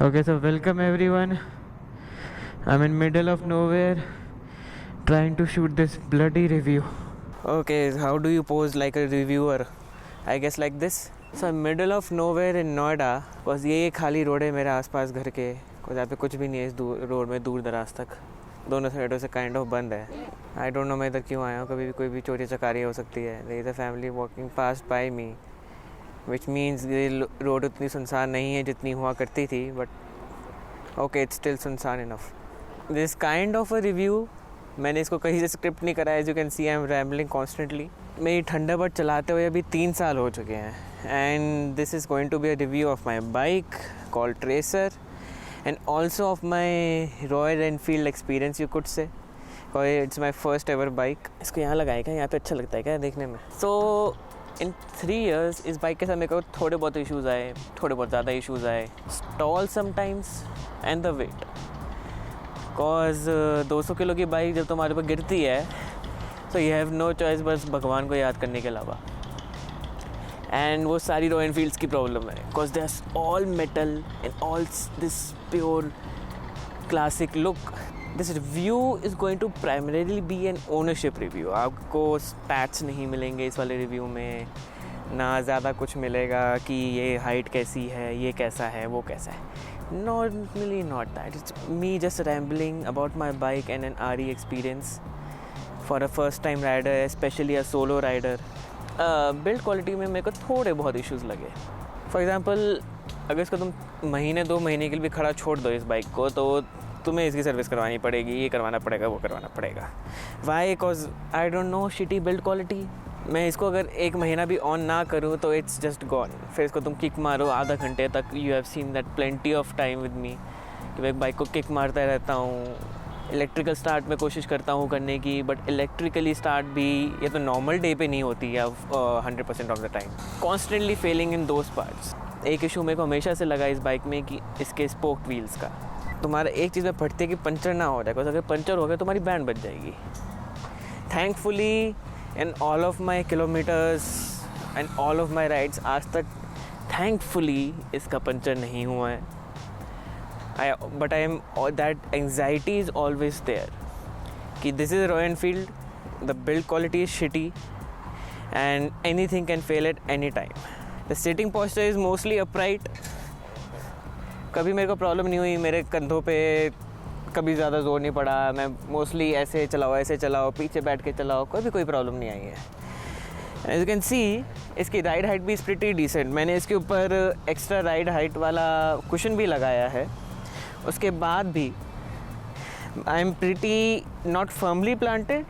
Okay, so welcome everyone. I'm in middle of nowhere trying to shoot this bloody review. Okay, how do you pose like a reviewer? I guess like this. So I'm middle of nowhere in Noida because ये खाली road है मेरे आसपास घर के, because यहाँ पे कुछ भी नहीं है इस रोड में दूर दराज तक, दोनों साइडों से काइंड ऑफ बंद है. आई डोंट नो मैं इधर क्यों आया हूँ, कभी भी कोई भी चोरी चकारी हो सकती है. There is a family walking past by me, which means ये रोड उतनी सुनसान नहीं है जितनी हुआ करती थी, बट ओके इट्स स्टिल सुनसान enough. This kind of a review मैंने इसको कहीं से स्क्रिप्ट नहीं करा. As you can see I am rambling constantly. मेरी थंडरबर्ड चलाते हुए अभी 3 साल हो चुके हैं, and this is going to be a review of my bike called tracer and also of my royal Enfield experience, you could say. It's my first ever bike. इसको यहाँ लगाए क्या, यहाँ पे अच्छा लगता है क्या देखने में. सो इन 3 years इस बाइक के साथ मेरे को थोड़े बहुत इश्यूज़ आए, थोड़े बहुत ज़्यादा इश्यूज़ आए. Stall sometimes and the weight, because 200 kilo की बाइक जब तुम्हारे पर गिरती है तो यू हैव नो चॉइस बस भगवान को याद करने के अलावा. एंड वो सारी रॉयल एनफील्ड्स की प्रॉब्लम है, because they are all metal and all this pure classic look. This review is going to primarily be an ownership review. आपको स्टैट्स नहीं मिलेंगे इस वाले रिव्यू में, ना ज़्यादा कुछ मिलेगा कि ये हाइट कैसी है, ये कैसा है, वो कैसा है. Normally not that. It's me just rambling about my bike and an RE experience for a first time rider, especially a solo rider. Build quality में मेरे को थोड़े बहुत issues लगे. For example, अगर इसको तुम महीने 2 महीने के लिए भी खड़ा छोड़ दो इस बाइक को, तो तुम्हें इसकी सर्विस करवानी पड़ेगी, ये करवाना पड़ेगा, वो करवाना पड़ेगा. Why? Because I don't know shitty build quality. मैं इसको अगर 1 महीना भी ऑन ना करूँ तो इट्स जस्ट गॉन. फिर इसको तुम किक मारो आधा घंटे तक. You have seen that plenty of time with me कि मैं बाइक को किक मारता रहता हूँ. इलेक्ट्रिकल स्टार्ट में कोशिश करता हूँ करने की, बट इलेक्ट्रिकली स्टार्ट भी ये तो नॉर्मल डे पे नहीं होती है 100% of the time. Constantly Fehling in those parts. एक इशू मेरे को हमेशा से लगा इस बाइक में कि इसके स्पोक व्हील्स का. तुम्हारा एक चीज़ में फटती है कि पंचर ना हो जाए, बिकॉज अगर पंचर हो गया तुम्हारी बैंड बच जाएगी. Thankfully in all of my kilometers and all of my rides आज तक thankfully इसका पंचर नहीं हुआ है. But I am that anxiety is always there कि this is Royal Enfield, the build quality is shitty and anything can fail at any time. The sitting posture is mostly upright. कभी मेरे को problem नहीं हुई, मेरे कंधों पे कभी ज़्यादा ज़ोर नहीं पड़ा. मैं मोस्टली ऐसे चलाओ, पीछे बैठ के चलाओ, कोई प्रॉब्लम नहीं आई है. एज यू कैन सी इसकी राइड हाइट भी इज़ प्रिटी डिसेंट. मैंने इसके ऊपर एक्स्ट्रा राइड हाइट वाला कुशन भी लगाया है. उसके बाद भी I am pretty not firmly planted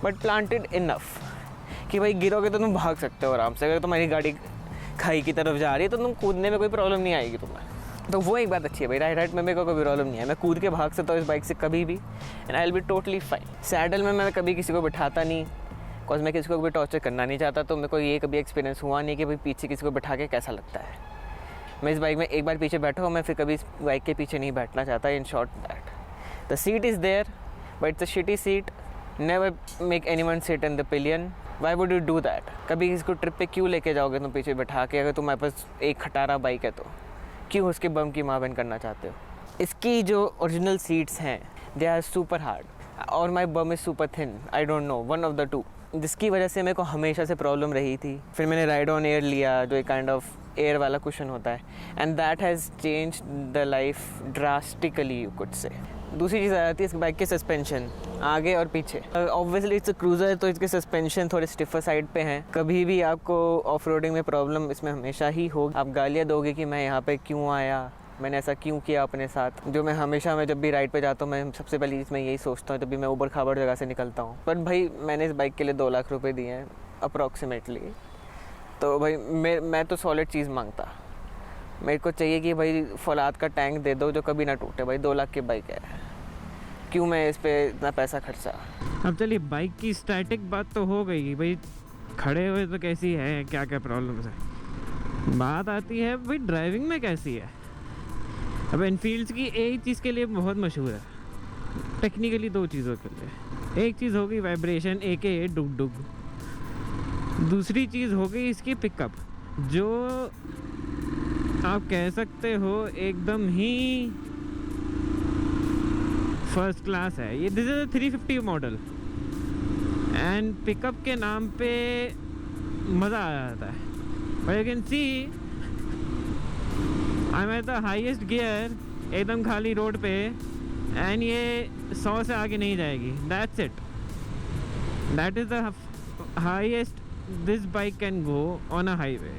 but planted enough कि भाई गिरोगे तो तुम भाग सकते हो आराम से. अगर तुम्हारी गाड़ी खाई की तरफ जा रही है तो तुम कूदने में कोई प्रॉब्लम नहीं आएगी तुम्हें. तो वो एक बात अच्छी है भाई, राइड में मेरे को कोई प्रॉब्लम नहीं है. मैं कूद के भाग सकता हूँ इस बाइक से कभी भी, and I will be totally fine. Saddle में मैं कभी किसी को बिठाता नहीं, बिकॉज मैं किसी को भी टॉर्चर करना नहीं चाहता. तो मेरे को ये कभी एक्सपीरियंस हुआ नहीं कि भाई पीछे किसी को बिठा के कैसा लगता है. मैं इस बाइक में एक बार पीछे बैठा हूँ, मैं फिर कभी इस बाइक के पीछे नहीं बैठना चाहता. In short that the seat is there but it's a shitty seat. Never make anyone sit in the pillion. Why would you do that? कभी इसको ट्रिप पे क्यों लेके जाओगे तुम पीछे बैठा के, अगर तुम्हारे पास एक खटारा बाइक है तो क्यों उसके बम की माँ बहन करना चाहते हो. इसकी जो ओरिजिनल सीट्स हैं दे आर सुपर हार्ड और my bum is super thin. I don't know, one of the two, जिसकी वजह से मेरे को हमेशा से प्रॉब्लम रही थी. फिर मैंने राइड ऑन एयर लिया, जो एक काइंड ऑफ एयर वाला कुशन होता है, and that has change the life drastically you could say. दूसरी चीज़ आ जाती है इस बाइक के सस्पेंशन, आगे और पीछे. ऑब्वियसली इट्स अ क्रूज़र तो इसके सस्पेंशन थोड़े स्टिफर साइड पे हैं. कभी भी आपको ऑफ रोडिंग में प्रॉब्लम इसमें हमेशा ही होगी. आप गालियाँ दोगे कि मैं यहाँ पे क्यों आया, मैंने ऐसा क्यों किया अपने साथ. जो मैं जब भी राइड पे जाता हूँ मैं सबसे पहले इसमें यही सोचता हूँ जब भी मैं ऊबड़ खाबड़ जगह से निकलता हूँ. पर भाई मैंने इस बाइक के लिए 2 लाख रुपये दिए हैं अप्रॉक्सीमेटली. तो भाई मैं तो सॉलिड चीज़ मांगता. मेरे को चाहिए कि भाई फौलाद का टैंक दे दो जो कभी ना टूटे. भाई 2 लाख की बाइक है, क्यों मैं इस पे इतना पैसा खर्चा. अब चलिए बाइक की स्टैटिक बात तो हो गई भाई, खड़े हुए तो कैसी है, क्या क्या प्रॉब्लम्स है. बात आती है भाई ड्राइविंग में कैसी है. अब एनफील्ड्स की एक चीज़ के लिए बहुत मशहूर है, टेक्निकली 2 चीज़ों के लिए. एक चीज़ हो गई वाइब्रेशन, AKA डुग डुग. दूसरी चीज़ हो गई इसकी पिकअप, जो आप कह सकते हो एकदम ही फर्स्ट क्लास है ये। This is 350 model and pickup के नाम पे मज़ा आ जाता है। But you can see I M at the highest gear, एकदम खाली रोड पे, एंड ये 100 से आगे नहीं जाएगी। That's it, that is the highest this bike can go on a highway.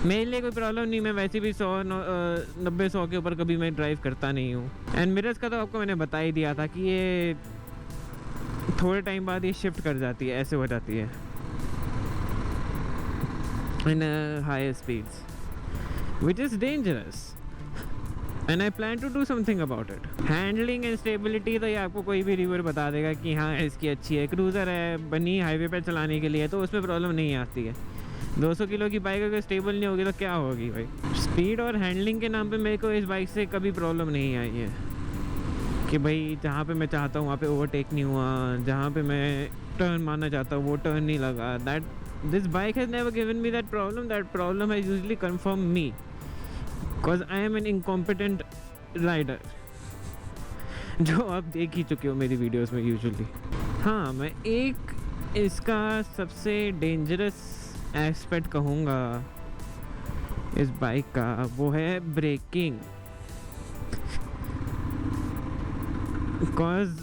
मेरे लिए कोई प्रॉब्लम नहीं, मैं वैसे भी 90-100 के ऊपर कभी मैं ड्राइव करता नहीं हूँ। एंड मिरर्स का तो आपको मैंने बता ही दिया था कि ये थोड़े टाइम बाद ये शिफ्ट कर जाती है, ऐसे हो जाती है in higher speeds, which is dangerous and I plan to do something about it. Handling and stability तो ये आपको कोई भी रिव्यूअर बता देगा कि हाँ इसकी अच्छी है, क्रूज़र है, बनी हाईवे पे चलाने के लिए, तो उसमें प्रॉब्लम नहीं आती है। 200 किलो की बाइक अगर स्टेबल नहीं होगी तो क्या होगी भाई। स्पीड और हैंडलिंग के नाम पे मेरे को इस बाइक से कभी प्रॉब्लम नहीं आई है कि भाई जहाँ पे मैं चाहता हूँ वहाँ पे ओवरटेक नहीं हुआ, जहाँ पे मैं टर्न मारना चाहता हूँ वो टर्न नहीं लगा। That this bike has never given me that problem has usually confirm me because I am an incompetent rider, जो आप देख ही चुके हो मेरी वीडियोज़ में यूजुअली। हाँ, मैं एक इसका सबसे डेंजरस एस्पेक्ट कहूँगा इस बाइक का, वो है ब्रेकिंग। बिकॉज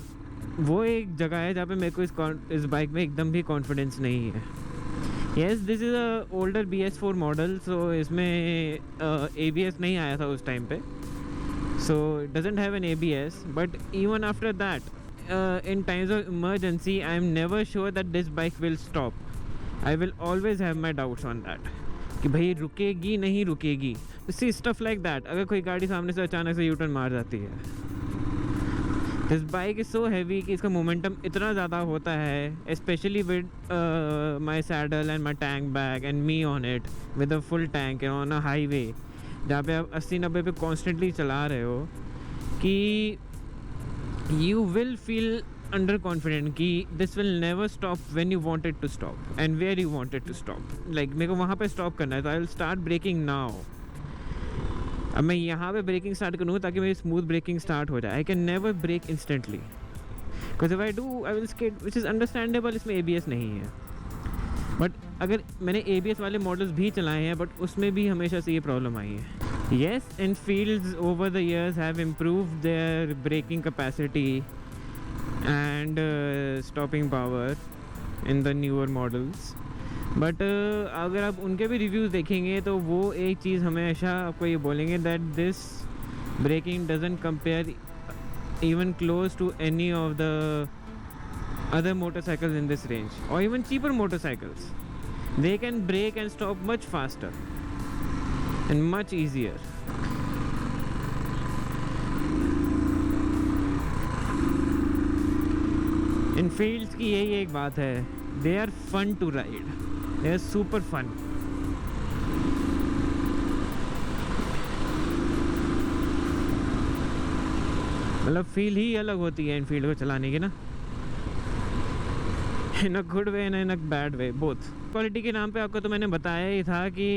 वो एक जगह है जहाँ पे मेरे को इस बाइक में एकदम भी कॉन्फिडेंस नहीं है। Yes, this is a older BS4 model, so इसमें ABS नहीं आया था उस टाइम पे, so it doesn't have an ABS, but even after that in times of emergency I am never sure that this bike will stop. I will always have my doubts on that कि भाई रुकेगी नहीं रुकेगी। See stuff like that, अगर कोई गाड़ी सामने से अचानक से यूटर्न मार जाती है। This bike is so heavy कि इसका मोमेंटम इतना ज़्यादा होता है, specially with my saddle and my tank bag and me on it with a full tank on a highway, जहाँ पे आप 80-90 पे कॉन्स्टेंटली चला रहे हो, कि you will feel underconfident कि this will never stop when you want it to stop and where you want it to stop. Like मेरे को वहाँ पे stop करना है, तो I will start braking now. अब मैं यहाँ पे ब्रेकिंग स्टार्ट करूँ ताकि मेरी स्मूथ ब्रेकिंग स्टार्ट हो जाए। I can never brake instantly because if I do I will skid, which is understandable। इसमें ABS नहीं है, बट अगर मैंने ABS वाले मॉडल्स भी चलाए हैं, बट उसमें भी हमेशा से ये प्रॉब्लम आई है। Yes, Enfields over the years have improved their braking capacity and stopping power in the newer models. But अगर आप उनके भी रिव्यूज़ देखेंगे तो वो एक चीज़ हमेशा आपको ये बोलेंगे that this braking doesn't compare even close to any of the other motorcycles in this range or even cheaper motorcycles. They can brake and stop much faster and much easier. Enfields की यही एक बात है, they are fun to ride, they are super fun. मतलब feel ही अलग होती है इनफील्ड को चलाने की ना, in a good way and in a bad way, both. Quality के नाम पे आपको तो मैंने बताया ही था कि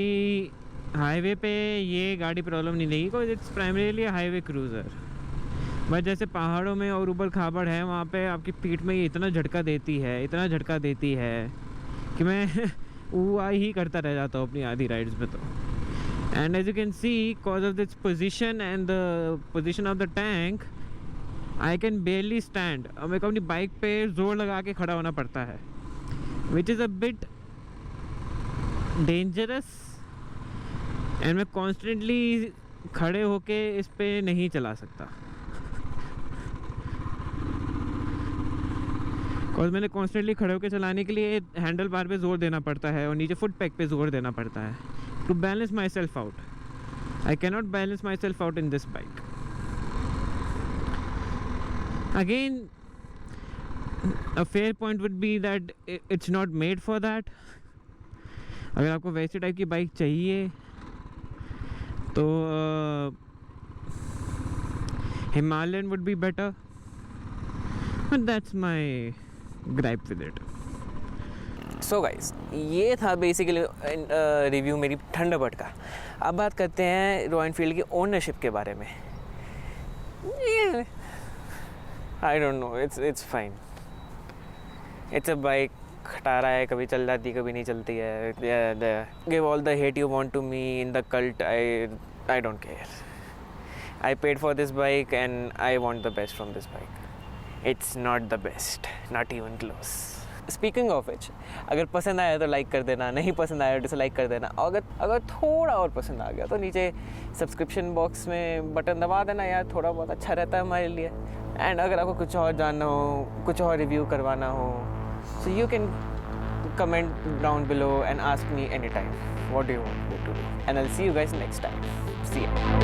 हाईवे पे ये गाड़ी प्रॉब्लम नहीं देगी, because it's primarily highway cruiser. But जैसे पहाड़ों में और ऊबड़ खाबड़ है, वहाँ पे आपकी पीठ में ये इतना झटका देती है कि मैं वो ही करता रह जाता हूँ अपनी आधी राइड्स में। तो and as you can see cause of this position and the position of the tank, I can barely stand. और मेरे को अपनी बाइक पे जोर लगा के खड़ा होना पड़ता है, which is a bit dangerous. And मैं कॉन्स्टेंटली खड़े होके इस पे नहीं चला सकता, और मैंने कॉन्स्टेंटली खड़े होके चलाने के लिए हैंडल बार पे ज़ोर देना पड़ता है और नीचे फुट पैक पे ज़ोर देना पड़ता है to balance myself out. I can not balance myself out in this bike. Again a fair point would be that it's not made for that. अगर आपको वैसे टाइप की बाइक चाहिए तो Himalayan would be better, but that's my gripe with it. So guys, ये था basically review मेरी Thunderbird का। अब बात करते हैं रॉयल एनफील्ड की ओनरशिप के बारे में। I don't know, it's fine. It's a bike, खटारा है, कभी चल जाती कभी नहीं चलती है। Give all the hate you want to me in the cult, I don't care. I paid for this bike and I want the best from this bike. It's not the best, not even close. Speaking of which, अगर पसंद आया तो like कर देना, नहीं पसंद आया तो डिसलाइक कर देना। अगर थोड़ा और पसंद आ गया तो नीचे सब्सक्रिप्शन बॉक्स में बटन दबा देना यार, थोड़ा बहुत अच्छा रहता है हमारे लिए। एंड अगर आपको कुछ और जानना हो, कुछ और रिव्यू करवाना हो, so you can comment down below and ask me anytime what do you want me to do, and I'll see you guys next time. See ya.